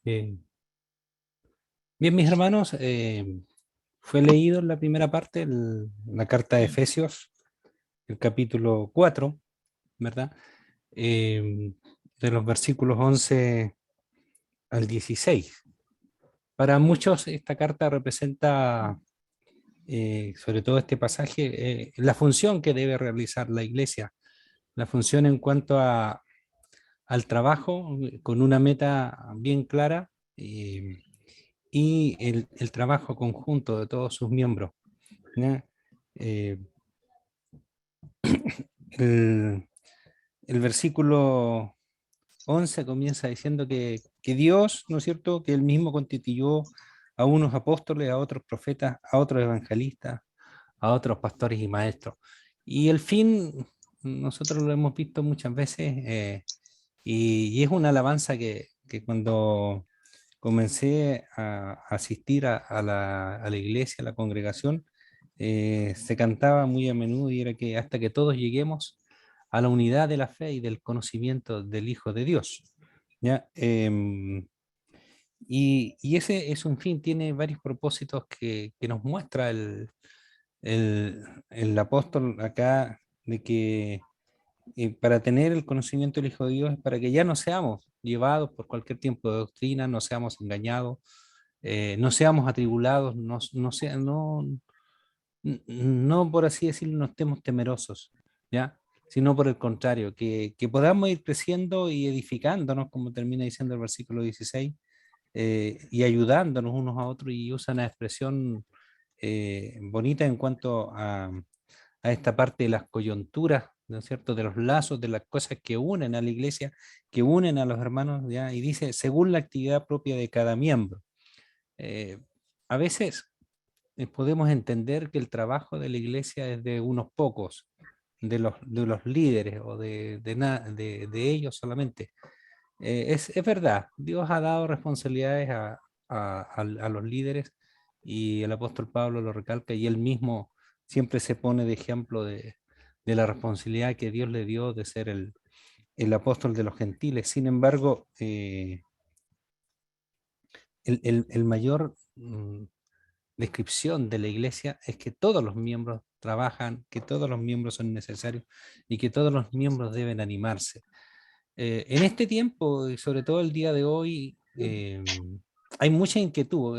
Eh, Bien, mis hermanos, fue leído en la primera parte la carta de Efesios, el capítulo 4, ¿verdad? De los versículos 11 al 16. Para muchos esta carta representa, sobre todo este pasaje, la función que debe realizar la iglesia, la función en cuanto al trabajo con una meta bien clara. Y el trabajo conjunto de todos sus miembros, ¿ya? Eh, el, el versículo 11 comienza diciendo que Dios, ¿no es cierto?, que Él mismo constituyó a unos apóstoles, a otros profetas, a otros evangelistas, a otros pastores y maestros. Y el fin, nosotros lo hemos visto muchas veces, y es una alabanza que cuando comencé a asistir a la iglesia, a la congregación, se cantaba muy a menudo y era que hasta que todos lleguemos a la unidad de la fe y del conocimiento del Hijo de Dios. ¿Ya? Y ese es un fin, tiene varios propósitos que nos muestra el apóstol acá, de que para tener el conocimiento del Hijo de Dios es para que ya no seamos llevados por cualquier tiempo de doctrina, no seamos engañados, no seamos atribulados, no por así decirlo, no estemos temerosos, ¿ya? Sino por el contrario, que podamos ir creciendo y edificándonos, como termina diciendo el versículo 16, y ayudándonos unos a otros, y usa una expresión bonita en cuanto a esta parte de las coyunturas, ¿no es cierto?, de los lazos, de las cosas que unen a la iglesia, que unen a los hermanos, ¿ya? Y dice, según la actividad propia de cada miembro. Eh, a veces podemos entender que el trabajo de la iglesia es de unos pocos, de los líderes o de ellos solamente. Es verdad, Dios ha dado responsabilidades a los líderes, y el apóstol Pablo lo recalca, y él mismo siempre se pone de ejemplo de la responsabilidad que Dios le dio de ser el apóstol de los gentiles. Sin embargo, el mayor descripción de la iglesia es que todos los miembros trabajan, que todos los miembros son necesarios y que todos los miembros deben animarse. En este tiempo, y sobre todo el día de hoy, hay mucha inquietud.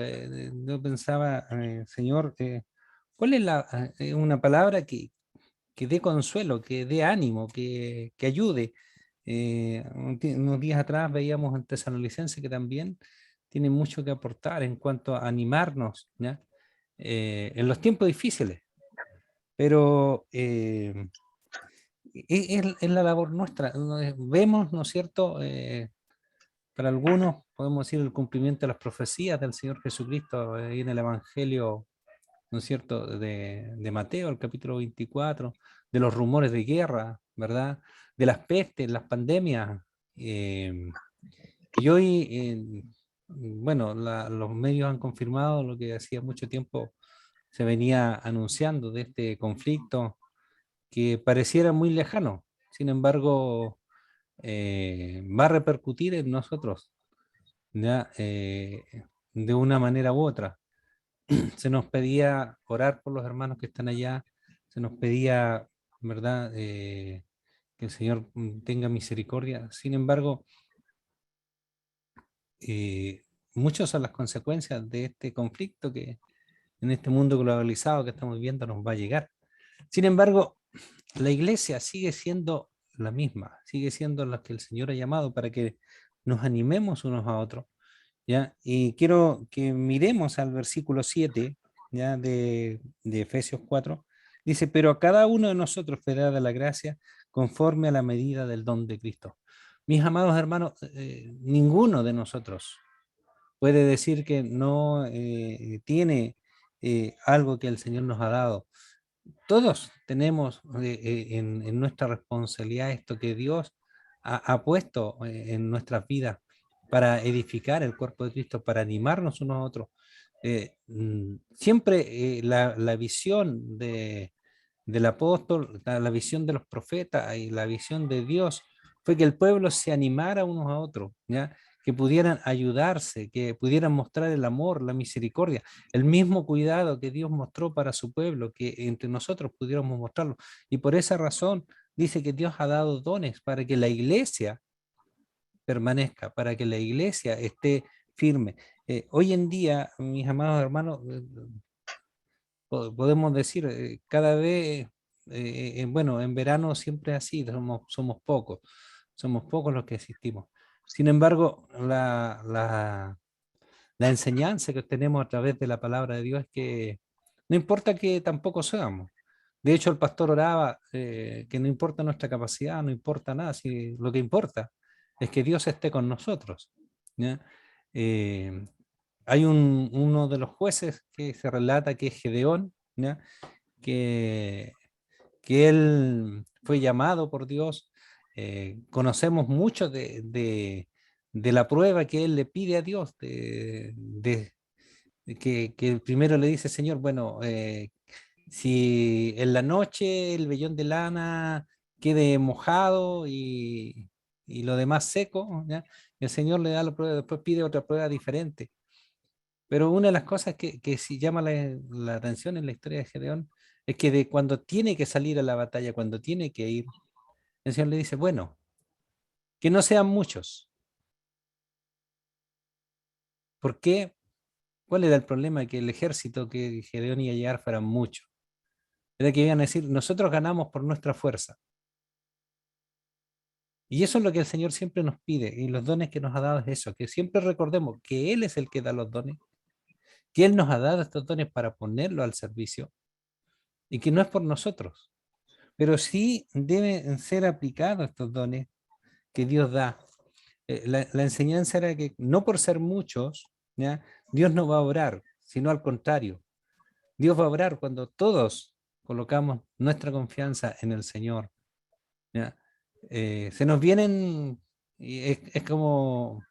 Yo pensaba, Señor, ¿cuál es una palabra que dé consuelo, que dé ánimo, que ayude? Unos días atrás veíamos en Tesalonicense que también tiene mucho que aportar en cuanto a animarnos, ¿ya? En los tiempos difíciles, pero es la labor nuestra. ¿No? Vemos, ¿no es cierto? Para algunos podemos decir el cumplimiento de las profecías del Señor Jesucristo en el Evangelio, ¿no es cierto?, de Mateo, el capítulo 24, de los rumores de guerra, ¿verdad? De las pestes, las pandemias. Y hoy, bueno, los medios han confirmado lo que hacía mucho tiempo se venía anunciando de este conflicto que pareciera muy lejano. Sin embargo, va a repercutir en nosotros, ¿ya? De una manera u otra. Se nos pedía orar por los hermanos que están allá, se nos pedía, ¿verdad?, que el Señor tenga misericordia. Sin embargo, eh, muchas son las consecuencias de este conflicto que en este mundo globalizado que estamos viendo nos va a llegar. Sin embargo, la iglesia sigue siendo la misma, sigue siendo la que el Señor ha llamado para que nos animemos unos a otros, ¿ya? Y quiero que miremos al versículo 7, ¿ya? De Efesios 4. Dice, pero a cada uno de nosotros fue dada la gracia conforme a la medida del don de Cristo. Mis amados hermanos, ninguno de nosotros puede decir que no tiene algo que el Señor nos ha dado. Todos tenemos en nuestra responsabilidad esto que Dios ha puesto en nuestras vidas para edificar el cuerpo de Cristo, para animarnos unos a otros. Siempre la visión del apóstol, la visión de los profetas y la visión de Dios fue que el pueblo se animara unos a otros, ¿ya? que pudieran ayudarse, que pudieran mostrar el amor, la misericordia, el mismo cuidado que Dios mostró para su pueblo, que entre nosotros pudiéramos mostrarlo. Y por esa razón dice que Dios ha dado dones para que la iglesia permanezca, para que la iglesia esté firme. Hoy en día, mis amados hermanos, podemos decir, cada vez, bueno, en verano siempre es así, somos pocos los que asistimos. Sin embargo, la enseñanza que tenemos a través de la palabra de Dios es que no importa que tampoco seamos. De hecho, el pastor oraba que no importa nuestra capacidad, no importa nada, si lo que importa es que Dios esté con nosotros. ¿Ya? Eh, Hay uno de los jueces que se relata que es Gedeón, ¿ya? Que, que él fue llamado por Dios. Conocemos mucho de la prueba que él le pide a Dios, que primero le dice, Señor, bueno, si en la noche el vellón de lana quede mojado y lo demás seco, ¿ya? El Señor le da la prueba, después pide otra prueba diferente. Pero una de las cosas que sí llama la atención en la historia de Gedeón es que de cuando tiene que salir a la batalla, cuando tiene que ir, el Señor le dice, bueno, que no sean muchos. ¿Por qué? ¿Cuál era el problema? Que el ejército que Gedeón iba a llegar fueran muchos. Era que iban a decir, nosotros ganamos por nuestra fuerza. Y eso es lo que el Señor siempre nos pide, y los dones que nos ha dado es eso, que siempre recordemos que Él es el que da los dones, que Él nos ha dado estos dones para ponerlos al servicio, y que no es por nosotros, pero sí deben ser aplicados estos dones que Dios da. La enseñanza era que no por ser muchos, ¿ya? Dios no va a obrar, sino al contrario. Dios va a obrar cuando todos colocamos nuestra confianza en el Señor. ¿Ya? Se nos vienen, y es como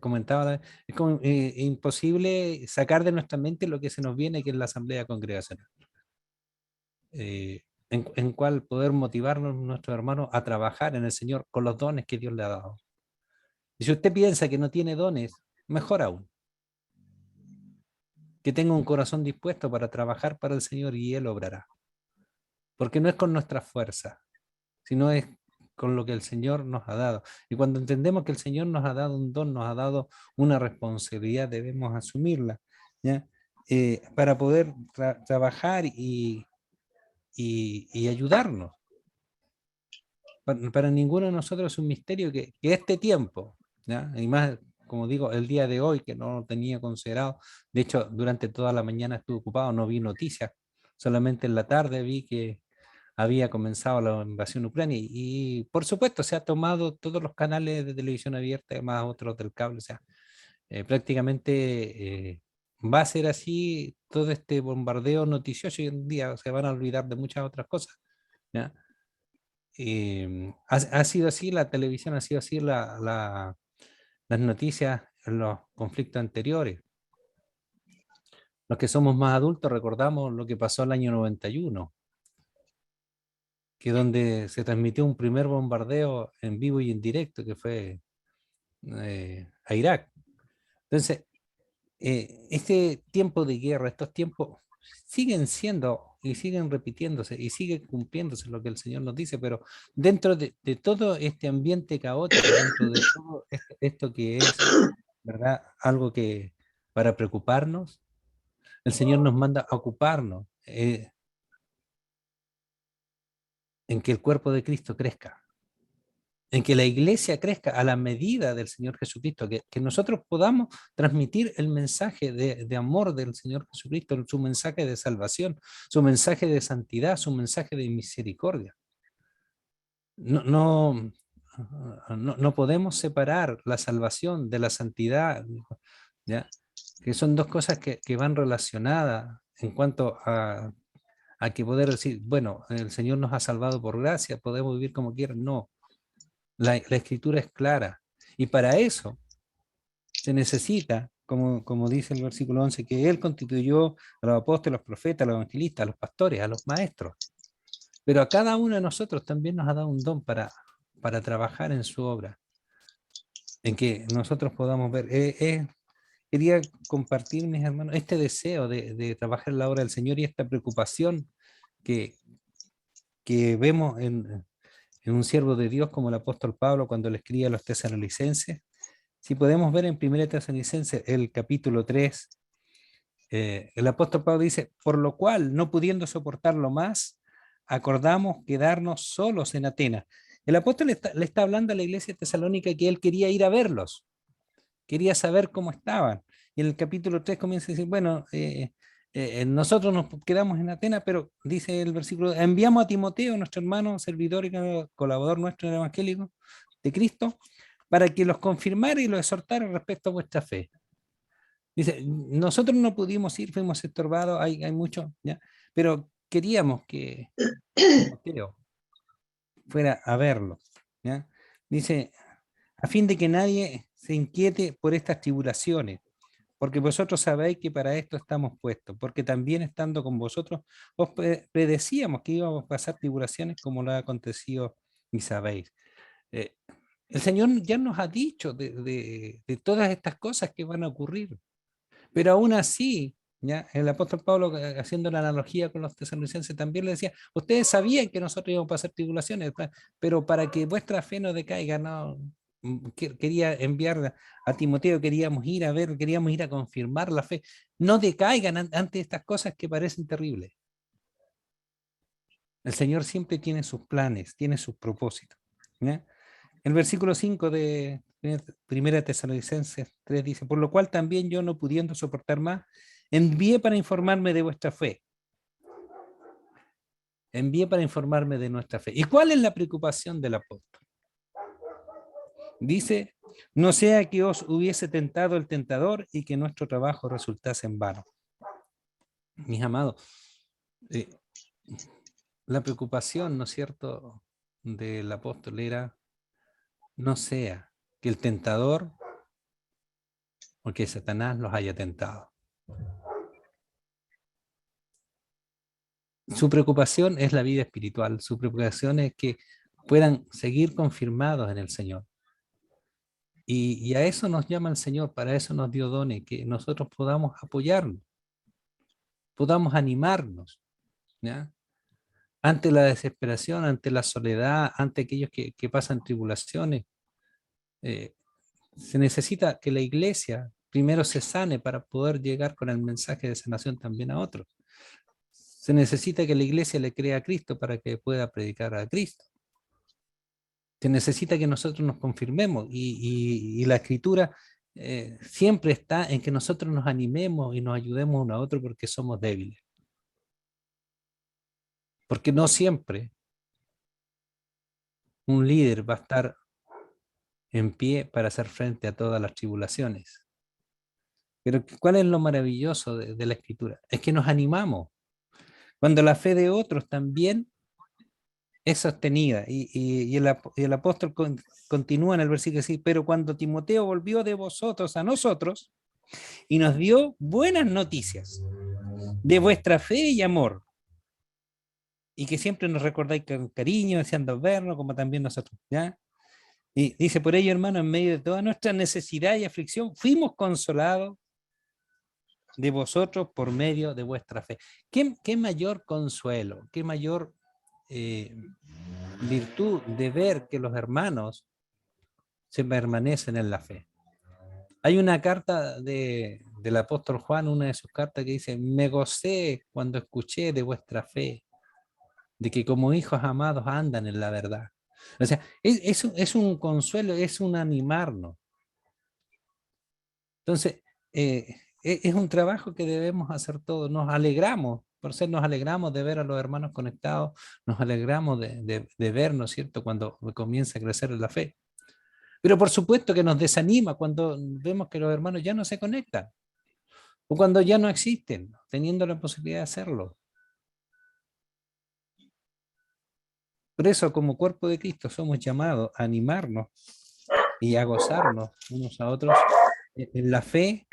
comentaba, es como, imposible sacar de nuestra mente lo que se nos viene, que es la asamblea congregacional, en cual poder motivarnos nuestros hermanos a trabajar en el Señor con los dones que Dios le ha dado. Y si usted piensa que no tiene dones, mejor aún, que tenga un corazón dispuesto para trabajar para el Señor y Él obrará. Porque no es con nuestra fuerza, sino es con lo que el Señor nos ha dado. Y cuando entendemos que el Señor nos ha dado un don, nos ha dado una responsabilidad, debemos asumirla, ¿ya? Para poder trabajar y ayudarnos. Para ninguno de nosotros es un misterio que este tiempo, ¿ya? Y más, como digo, el día de hoy, que no lo tenía considerado, de hecho, durante toda la mañana estuve ocupado, no vi noticias, solamente en la tarde vi que había comenzado la invasión ucrania y por supuesto se ha tomado todos los canales de televisión abierta, más otros del cable, o sea, prácticamente va a ser así todo este bombardeo noticioso hoy en día, se van a olvidar de muchas otras cosas, ¿ya? Ha sido así, la televisión ha sido así, las noticias en los conflictos anteriores. Los que somos más adultos recordamos lo que pasó el año 91, que donde se transmitió un primer bombardeo en vivo y en directo, que fue a Irak. Entonces, este tiempo de guerra, estos tiempos siguen siendo y siguen repitiéndose y sigue cumpliéndose lo que el Señor nos dice, pero dentro de todo este ambiente caótico, dentro de todo esto que es, ¿verdad? Algo que para preocuparnos, el Señor nos manda a ocuparnos en que el cuerpo de Cristo crezca, en que la iglesia crezca a la medida del Señor Jesucristo, que nosotros podamos transmitir el mensaje de amor del Señor Jesucristo, su mensaje de salvación, su mensaje de santidad, su mensaje de misericordia. No, no, no podemos separar la salvación de la santidad, ¿ya? Que son dos cosas que van relacionadas en cuanto a que poder decir, bueno, el Señor nos ha salvado por gracia, podemos vivir como quieran. No, la escritura es clara. Y para eso se necesita, como dice el versículo 11, que Él constituyó a los apóstoles, a los profetas, a los evangelistas, a los pastores, a los maestros. Pero a cada uno de nosotros también nos ha dado un don para trabajar en su obra. en que nosotros podamos ver. Quería compartir, mis hermanos, este deseo de trabajar en la obra del Señor y esta preocupación que, que vemos en un siervo de Dios como el apóstol Pablo cuando le escribe a los tesalonicenses. Si podemos ver en 1 Tesalonicenses, el capítulo 3, el apóstol Pablo dice, por lo cual, no pudiendo soportarlo más, acordamos quedarnos solos en Atenas. El apóstol le está hablando a la iglesia tesalónica que él quería ir a verlos, quería saber cómo estaban. Y en el capítulo 3 comienza a decir, bueno, nosotros nos quedamos en Atenas, pero dice el versículo, enviamos a Timoteo, nuestro hermano, servidor y colaborador nuestro en el Evangelio de Cristo, para que los confirmara y los exhortara respecto a vuestra fe. Dice, nosotros no pudimos ir, fuimos estorbados, hay mucho, ¿ya? Pero queríamos que Timoteo fuera a verlos, ¿ya? Dice, a fin de que nadie se inquiete por estas tribulaciones, porque vosotros sabéis que para esto estamos puestos, porque también estando con vosotros os predecíamos que íbamos a pasar tribulaciones como lo ha acontecido y sabéis. Eh, el Señor ya nos ha dicho de todas estas cosas que van a ocurrir, pero aún así, ¿ya? El apóstol Pablo, haciendo la analogía con los tesalonicenses, también le decía, ustedes sabían que nosotros íbamos a pasar tribulaciones, pero para que vuestra fe no decaiga, no, quería enviar a Timoteo, queríamos ir a ver, queríamos ir a confirmar la fe, no decaigan ante estas cosas que parecen terribles. El Señor siempre tiene sus planes, tiene sus propósitos, ¿ya? El versículo 5 de 1 Tesalonicenses 3 dice, por lo cual también yo, no pudiendo soportar más, envié para informarme de vuestra fe. Envié para informarme de nuestra fe. ¿Y cuál es la preocupación del apóstol? Dice, no sea que os hubiese tentado el tentador y que nuestro trabajo resultase en vano. Mis amados, eh, la preocupación, ¿no es cierto?, del apóstol era, no sea que el tentador o que Satanás los haya tentado. Su preocupación es la vida espiritual, su preocupación es que puedan seguir confirmados en el Señor. Y a eso nos llama el Señor, para eso nos dio dones, que nosotros podamos apoyarnos, podamos animarnos, ¿ya? Ante la desesperación, ante la soledad, ante aquellos que pasan tribulaciones. eh, Se necesita que la iglesia primero se sane para poder llegar con el mensaje de sanación también a otros. Se necesita que la iglesia le crea a Cristo para que pueda predicar a Cristo. Se necesita que nosotros nos confirmemos y la escritura siempre está en que nosotros nos animemos y nos ayudemos uno a otro porque somos débiles. Porque no siempre un líder va a estar en pie para hacer frente a todas las tribulaciones. Pero ¿cuál es lo maravilloso de la escritura? Es que nos animamos. Cuando la fe de otros también es sostenida. Y el apóstol continúa en el versículo así, pero cuando Timoteo volvió de vosotros a nosotros y nos dio buenas noticias de vuestra fe y amor, y que siempre nos recordáis con cariño, deseando vernos, como también nosotros, ¿ya? Y dice, por ello, hermano, en medio de toda nuestra necesidad y aflicción, fuimos consolados de vosotros por medio de vuestra fe. ¿Qué mayor consuelo, qué mayor virtud de ver que los hermanos se permanecen en la fe? Hay una carta del apóstol Juan, una de sus cartas que dice, me gocé cuando escuché de vuestra fe, de que como hijos amados andan en la verdad. O sea, es un consuelo, es un animarnos. Entonces, es un trabajo que debemos hacer todos. Nos alegramos, por ser nos alegramos de ver a los hermanos conectados, nos alegramos de vernos, ¿cierto?, cuando comienza a crecer la fe. Pero por supuesto que nos desanima cuando vemos que los hermanos ya no se conectan o cuando ya no existen, teniendo la posibilidad de hacerlo. Por eso, como cuerpo de Cristo, somos llamados a animarnos y a gozarnos unos a otros en la fe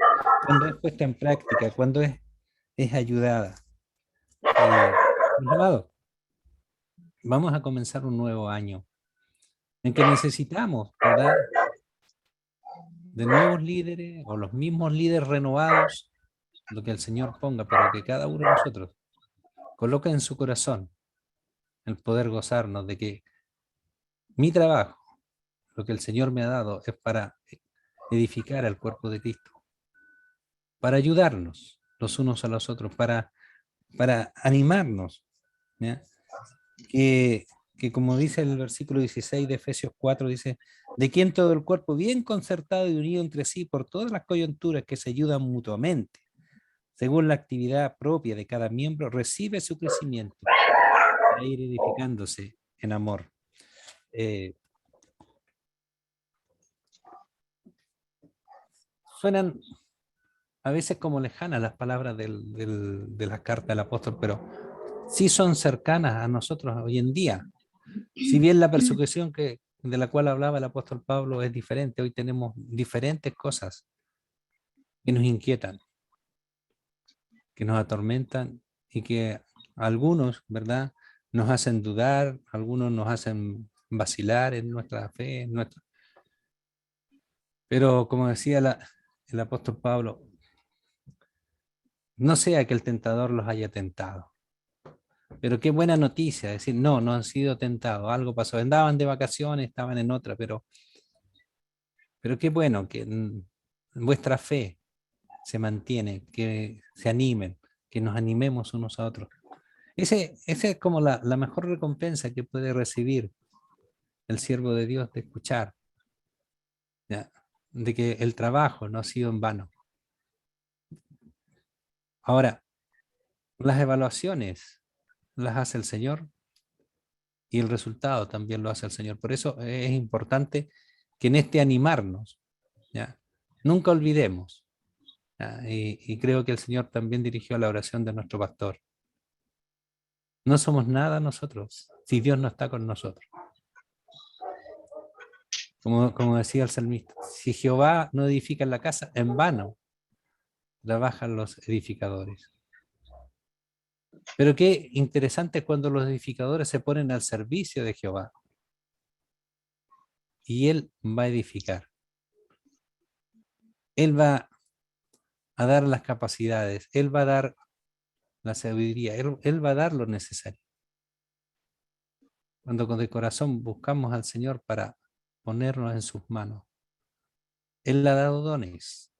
cuando es puesta en práctica, cuando es ayudada. Mis amados, vamos a comenzar un nuevo año en que necesitamos, ¿verdad?, de nuevos líderes o los mismos líderes renovados, lo que el Señor ponga, pero que cada uno de nosotros coloque en su corazón el poder gozarnos de que mi trabajo, lo que el Señor me ha dado, es para edificar al cuerpo de Cristo, para ayudarnos los unos a los otros, para animarnos, ¿ya? Que como dice el versículo 16 de Efesios 4, dice, de quien todo el cuerpo bien concertado y unido entre sí por todas las coyunturas que se ayudan mutuamente, según la actividad propia de cada miembro, recibe su crecimiento para ir edificándose en amor. Suenan a veces como lejanas las palabras de la carta del apóstol, pero sí son cercanas a nosotros hoy en día. Si bien la persecución de la cual hablaba el apóstol Pablo es diferente, hoy tenemos diferentes cosas que nos inquietan, que nos atormentan y que algunos, ¿verdad?, nos hacen dudar, algunos nos hacen vacilar en nuestra fe, pero como decía el apóstol Pablo, no sea que el tentador los haya tentado. Pero qué buena noticia, decir, no han sido tentados, algo pasó, andaban de vacaciones, estaban en otra, pero qué bueno que vuestra fe se mantiene, que se animen, que nos animemos unos a otros. Esa es como la mejor recompensa que puede recibir el siervo de Dios, de escuchar, ¿ya?, de que el trabajo no ha sido en vano. Ahora, las evaluaciones las hace el Señor y el resultado también lo hace el Señor. Por eso es importante que en este animarnos, ¿ya?, nunca olvidemos, ¿ya?, y creo que el Señor también dirigió la oración de nuestro pastor. No somos nada nosotros si Dios no está con nosotros. Como decía el salmista, si Jehová no edifica la casa, en vano trabajan los edificadores. Pero qué interesante es cuando los edificadores se ponen al servicio de Jehová y Él va a edificar. Él va a dar las capacidades, Él va a dar la sabiduría, Él va a dar lo necesario. Cuando con el corazón buscamos al Señor para ponernos en sus manos, Él le ha dado dones.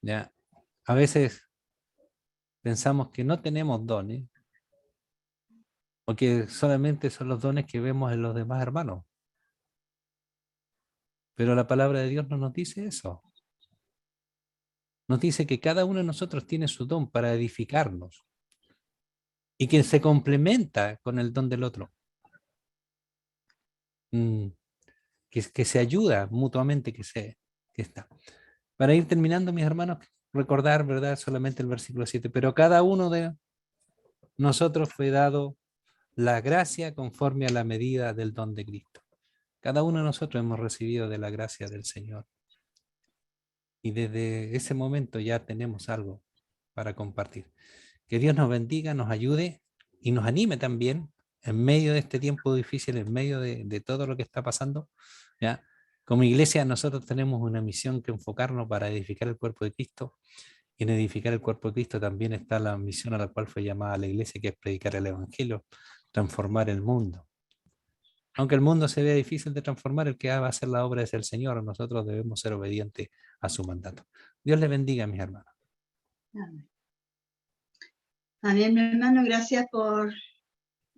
¿Ya? A veces pensamos que no tenemos dones, o que solamente son los dones que vemos en los demás hermanos. Pero la palabra de Dios no nos dice eso. Nos dice que cada uno de nosotros tiene su don para edificarnos y que se complementa con el don del otro. Que se ayuda mutuamente, que está. Para ir terminando, mis hermanos, recordar, ¿verdad?, solamente el versículo 7. Pero cada uno de nosotros fue dado la gracia conforme a la medida del don de Cristo. Cada uno de nosotros hemos recibido de la gracia del Señor. Y desde ese momento ya tenemos algo para compartir. Que Dios nos bendiga, nos ayude y nos anime también en medio de este tiempo difícil, en medio de todo lo que está pasando, ¿ya? Como iglesia nosotros tenemos una misión que enfocarnos para edificar el cuerpo de Cristo, y en edificar el cuerpo de Cristo también está la misión a la cual fue llamada la iglesia, que es predicar el Evangelio, transformar el mundo. Aunque el mundo se vea difícil de transformar, el que va a hacer la obra es el Señor. Nosotros debemos ser obedientes a su mandato. Dios les bendiga, mis hermanos. Amén, mi hermano, gracias por